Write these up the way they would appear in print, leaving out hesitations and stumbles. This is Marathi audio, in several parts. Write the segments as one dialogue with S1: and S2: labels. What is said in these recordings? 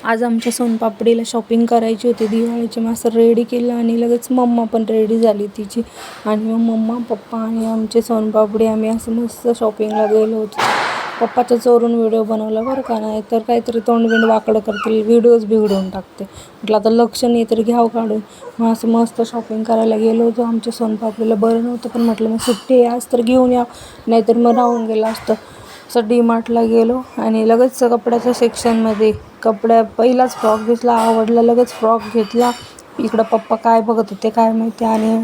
S1: आज आमच्या सोनपापडीला शॉपिंग करायची होती दिवाळीची. मस्त रेडी केलं आणि लगेच मम्मा पण रेडी झाली तिची. आणि मग मम्मा पप्पा आणि आमचे सोनपापडी आम्ही असं मस्त शॉपिंगला गेलो होतो. पप्पाच्या चोरून व्हिडिओ बनवला बरं का, नाही तर काहीतरी तोंडबिंड वाकडं करतील, व्हिडिओज बिघडवून टाकते. म्हटलं आता लक्ष नाही तर घ्यावं काढून. मग असं मस्त शॉपिंग करायला गेलो होतो. आमच्या सोनपापडीला बरं नव्हतं, पण म्हटलं मग सुट्टी आहे आज तर घेऊन या, नाहीतर मग राहून गेलं असतं. असं डीमार्टला गेलो आणि लगेच कपड्याच्या सेक्शनमध्ये पहिलाच फ्रॉक दिसला, आवडला, लगेच फ्रॉक घेतला. इकडं पप्पा काय बघत होते काय माहिती. आणि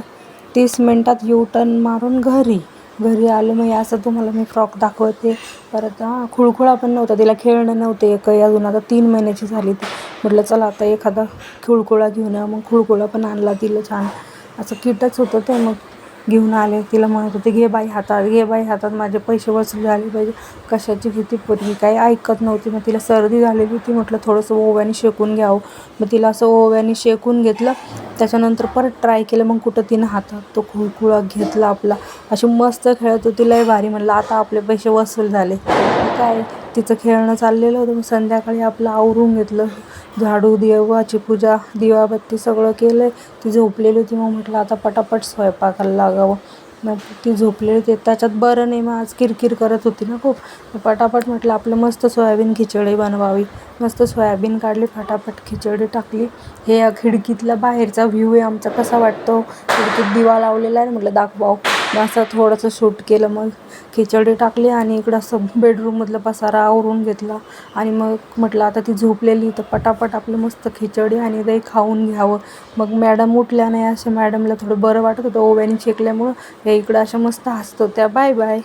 S1: 30 मिनटात टर्न मारून घरी आलो. मग असं तुम्हाला मी फ्रॉक दाखवते. परत खुळखुळा पण नव्हता, तिला खेळणं नव्हते एकही अजून, आता 3 महिन्याची झाली ती. म्हटलं चला आता एखादा खुळखुळा घेऊन या. मग खुळखुळा पण आणला तिला, छान असं किटच होतं ते. मग घेऊन आले. तिला म्हणत होते घे बाई हातात, माझे पैसे वसूल झाले पाहिजे. कशाची भीती, पोरगी काही ऐकत नव्हती. मग तिला सर्दी झालेली होती, म्हटलं थोडंसं ओव्याने शेकून घ्यावं. मग तिला असं ओव्याने शेकून घेतलं. त्याच्यानंतर परत ट्राय केलं. मग कुठं तिनं हातात तो खुळखुळा घेतला आपला. अशी मस्त खेळत होती, लय भारी. म्हणलं आता आपले पैसे वसूल झाले. काय तिचं खेळणं चाललेलं होतं. मग संध्याकाळी आपलं आवरून घेतलं, झाडू, देवाची पूजा, दिवाबत्ती सगळं केलं. ती झोपलेली होती. मग म्हटलं आता पटापट स्वयंपाकाला लागावं. मग ती झोपलेली होती, त्याच्यात बरं नाही, मग आज किरकिर करत होती ना खूप. पटापट म्हटलं आपलं मस्त सोयाबीन खिचडी बनवावी. मस्त सोयाबीन काढली, फटाफट खिचडी टाकली. हे खिडकीतला बाहेरचा व्ह्यू आहे आमचा, कसा वाटतो. खिडकीत दिवा लावलेला आहे, म्हटलं दाखवावं. असं थोडंसं शूट केलं. मग खिचडी टाकली आणि इकडं असं बेडरूममधलं पसारा आवरून घेतला. आणि मग म्हटलं आता ती झोपलेली तर पटापट आपलं मस्त खिचडी आणि दही खाऊन घ्यावं. मग मॅडम उठल्या नाही, असे मॅडमला थोडं बरं वाटत होतं ओव्याने शेकल्यामुळं. हे इकडं अशा मस्त हसत होत्या. Bye bye.